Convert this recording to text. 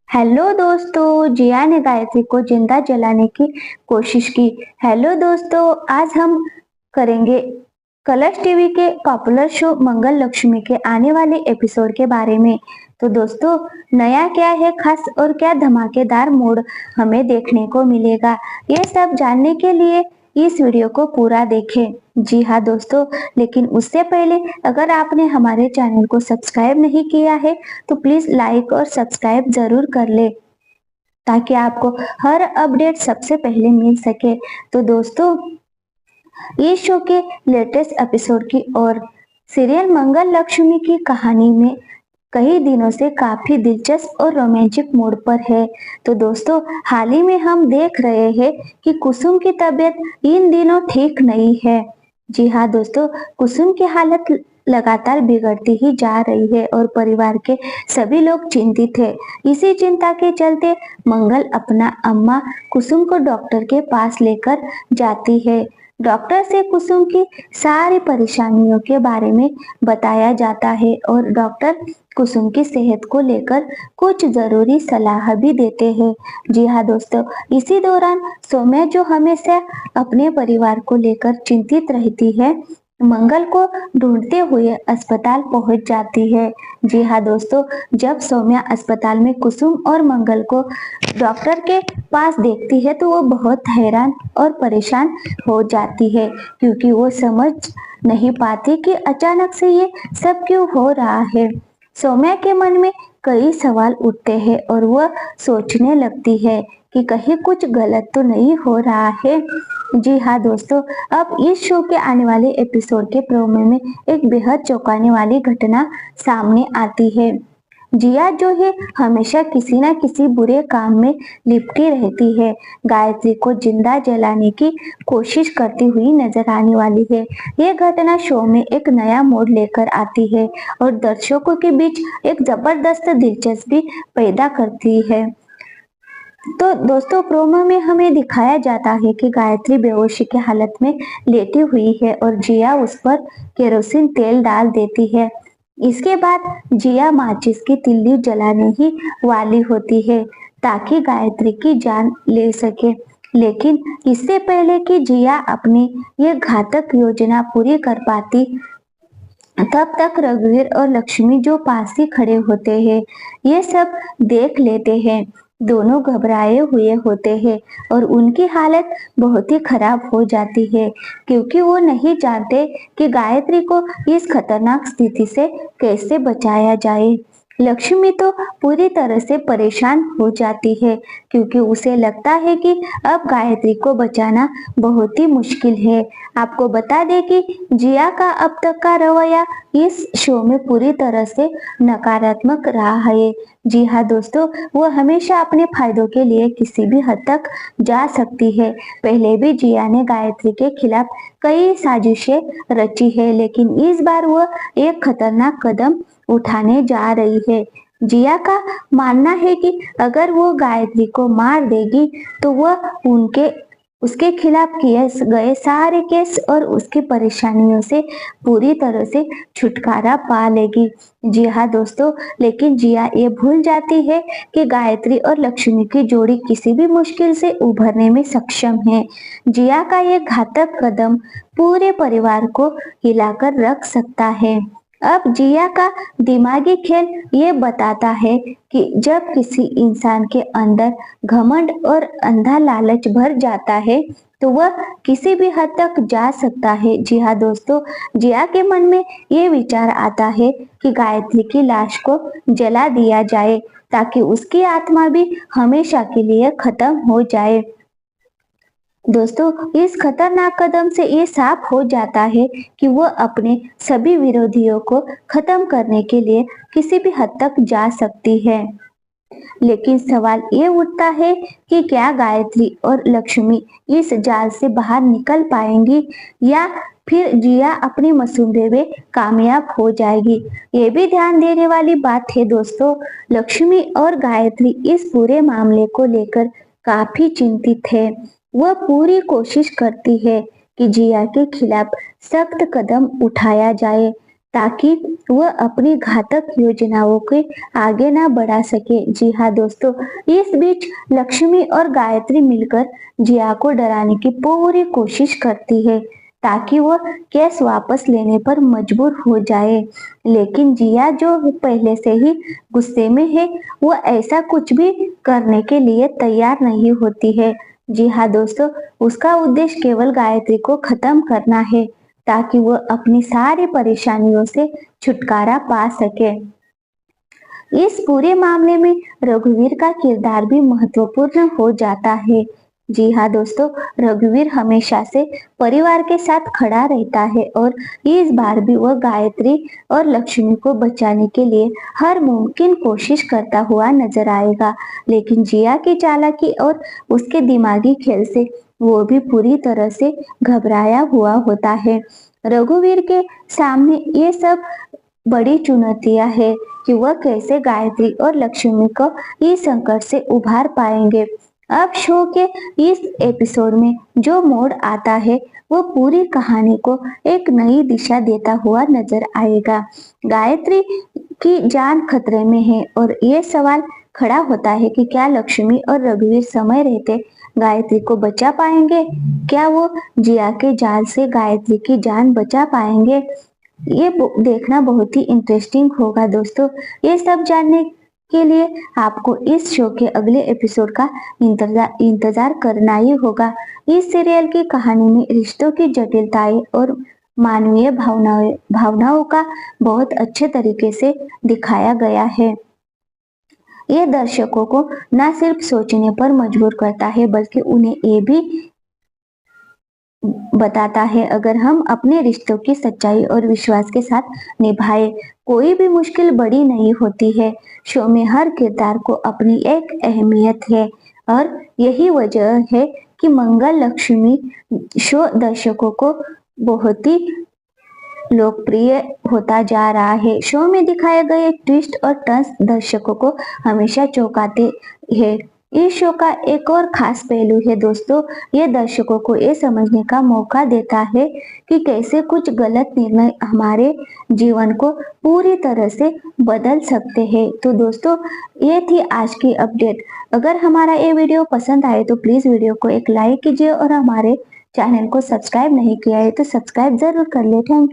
Hello दोस्तों, जिया ने गायत्री को जिंदा जलाने की कोशिश की। हेलो दोस्तों, आज हम करेंगे कलर्स टीवी के पॉपुलर शो मंगल लक्ष्मी के आने वाले एपिसोड के बारे में। तो दोस्तों, नया क्या है खास और क्या धमाकेदार मोड़ हमें देखने को मिलेगा, ये सब जानने के लिए इस वीडियो को पूरा देखें। जी हाँ दोस्तों, लेकिन उससे पहले अगर आपने हमारे चैनल को सब्सक्राइब नहीं किया है तो प्लीज लाइक और सब्सक्राइब जरूर कर ले ताकि आपको हर अपडेट सबसे पहले मिल सके। तो दोस्तों, इस शो के लेटेस्ट एपिसोड की और सीरियल मंगल लक्ष्मी की कहानी में कई दिनों से काफी दिलचस्प और रोमांचक मोड़ पर है। तो दोस्तों, हाल ही में हम देख रहे हैं कि कुसुम की तबीयत इन दिनों ठीक नहीं है। जी हाँ दोस्तों, कुसुम की हालत लगातार बिगड़ती ही जा रही है और परिवार के सभी लोग चिंतित है। इसी चिंता के चलते मंगल अपना अम्मा कुसुम को डॉक्टर के पास लेकर जाती है। डॉक्टर से कुसुम की सारी परेशानियों के बारे में बताया जाता है और डॉक्टर कुसुम की सेहत को लेकर कुछ जरूरी सलाह भी देते हैं। जी हाँ दोस्तों, इसी दौरान सौम्या जो हमेशा अपने परिवार को लेकर चिंतित रहती है, मंगल को ढूंढते हुए अस्पताल पहुंच जाती है। जी हाँ दोस्तों, जब सौम्या अस्पताल में कुसुम और मंगल को डॉक्टर के पास देखती है तो वो बहुत हैरान और परेशान हो जाती है, क्योंकि वो समझ नहीं पाती कि अचानक से ये सब क्यों हो रहा है। सौम्या के मन में कई सवाल उठते हैं और वह सोचने लगती है कि कहीं कुछ गलत तो नहीं हो रहा है। जी हाँ दोस्तों, अब इस शो के आने वाले एपिसोड के प्रोमो में एक बेहद चौंकाने वाली घटना सामने आती है। जिया जो है हमेशा किसी न किसी बुरे काम में लिपटी रहती है, गायत्री को जिंदा जलाने की कोशिश करती हुई नजर आने वाली है। ये घटना शो में एक नया मोड़ लेकर आती है और दर्शकों के बीच एक जबरदस्त दिलचस्पी पैदा करती है। तो दोस्तों, प्रोमो में हमें दिखाया जाता है कि गायत्री बेहोशी की हालत में लेटी हुई है और जिया उस पर केरोसिन तेल डाल देती है। इसके बाद जिया माचिस की तिल्ली जलाने ही वाली होती है ताकि गायत्री की जान ले सके। लेकिन इससे पहले कि जिया अपनी ये घातक योजना पूरी कर पाती, तब तक रघुवीर और लक्ष्मी जो पास ही खड़े होते हैं, ये सब देख लेते हैं। दोनों घबराए हुए होते हैं और उनकी हालत बहुत ही खराब हो जाती है, क्योंकि वो नहीं जानते कि गायत्री को इस खतरनाक स्थिति से कैसे बचाया जाए। लक्ष्मी तो पूरी तरह से परेशान हो जाती है, क्योंकि उसे लगता है कि अब गायत्री को बचाना बहुत ही मुश्किल है। आपको बता दें कि जिया का अब तक का रवैया इस शो में पूरी तरह से नकारात्मक रहा है। जी हाँ दोस्तों, वो हमेशा अपने फायदों के लिए किसी भी हद तक जा सकती है। पहले भी जिया ने गायत्री के खिलाफ कई साजिशें रची है, लेकिन इस बार वह एक खतरनाक कदम उठाने जा रही है। जिया का मानना है कि अगर वो गायत्री को मार देगी तो वह उसके खिलाफ किए गए सारे केस और उसकी परेशानियों से पूरी तरह से छुटकारा पा लेगी। जी हाँ दोस्तों, लेकिन जिया ये भूल जाती है कि गायत्री और लक्ष्मी की जोड़ी किसी भी मुश्किल से उभरने में सक्षम है। जिया का ये घातक कदम पूरे परिवार को हिलाकर रख सकता है। अब जिया का दिमागी खेल ये बताता है कि जब किसी इंसान के अंदर घमंड और अंधा लालच भर जाता है तो वह किसी भी हद तक जा सकता है। जी हाँ दोस्तों, जिया के मन में ये विचार आता है कि गायत्री की लाश को जला दिया जाए ताकि उसकी आत्मा भी हमेशा के लिए खत्म हो जाए। दोस्तों, इस खतरनाक कदम से ये साफ हो जाता है कि वो अपने सभी विरोधियों को खत्म करने के लिए किसी भी हद तक जा सकती है। लेकिन सवाल ये उठता है कि क्या गायत्री और लक्ष्मी इस जाल से बाहर निकल पाएंगी या फिर जिया अपनी मसूबे में कामयाब हो जाएगी। ये भी ध्यान देने वाली बात है दोस्तों, लक्ष्मी और गायत्री इस पूरे मामले को लेकर काफी चिंतित है। वह पूरी कोशिश करती है कि जिया के खिलाफ सख्त कदम उठाया जाए, ताकि वह अपनी घातक योजनाओं के आगे ना बढ़ा सके। जी हाँ दोस्तों, इस बीच लक्ष्मी और गायत्री मिलकर जिया को डराने की पूरी कोशिश करती है ताकि वह केस वापस लेने पर मजबूर हो जाए। लेकिन जिया जो पहले से ही गुस्से में है, वो ऐसा कुछ भी करने के लिए तैयार नहीं होती है। जी हाँ दोस्तों, उसका उद्देश्य केवल गायत्री को खत्म करना है ताकि वह अपनी सारी परेशानियों से छुटकारा पा सके। इस पूरे मामले में रघुवीर का किरदार भी महत्वपूर्ण हो जाता है। जी हाँ दोस्तों, रघुवीर हमेशा से परिवार के साथ खड़ा रहता है और इस बार भी वह गायत्री और लक्ष्मी को बचाने के लिए हर मुमकिन कोशिश करता हुआ नजर आएगा। लेकिन जिया की चालाकी और उसके दिमागी खेल से वो भी पूरी तरह से घबराया हुआ होता है। रघुवीर के सामने ये सब बड़ी चुनौतियां है कि वह कैसे गायत्री और लक्ष्मी को इस संकट से उभार पाएंगे। अब शो के इस एपिसोड में जो मोड़ आता है, वो पूरी कहानी को एक नई दिशा देता हुआ नजर आएगा। गायत्री की जान खतरे में है और ये सवाल खड़ा होता है कि क्या लक्ष्मी और रघुवीर समय रहते गायत्री को बचा पाएंगे? क्या वो जिया के जाल से गायत्री की जान बचा पाएंगे? ये देखना बहुत ही इंटरेस्टिंग होगा दोस्तों। ये सब जानने के लिए आपको इस शो के अगले एपिसोड का इंतजार करना ही होगा। इस सीरियल की कहानी में रिश्तों की जटिलताएं और मानवीय भावनाओं का बहुत अच्छे तरीके से दिखाया गया है। ये दर्शकों को न सिर्फ सोचने पर मजबूर करता है, बल्कि उन्हें ये भी बताता है अगर हम अपने रिश्तों की सच्चाई और विश्वास के साथ निभाए, कोई भी मुश्किल बड़ी नहीं होती है। शो में हर किरदार को अपनी एक अहमियत है और यही वजह है कि मंगल लक्ष्मी शो दर्शकों को बहुत ही लोकप्रिय होता जा रहा है। शो में दिखाए गए ट्विस्ट और टर्न्स दर्शकों को हमेशा चौंकाते हैं। इस शो का एक और खास पहलू है दोस्तों, ये दर्शकों को ये समझने का मौका देता है कि कैसे कुछ गलत निर्णय हमारे जीवन को पूरी तरह से बदल सकते हैं। तो दोस्तों, ये थी आज की अपडेट। अगर हमारा ये वीडियो पसंद आए तो प्लीज वीडियो को एक लाइक कीजिए और हमारे चैनल को सब्सक्राइब नहीं किया है तो सब्सक्राइब जरूर कर ले। Thank you.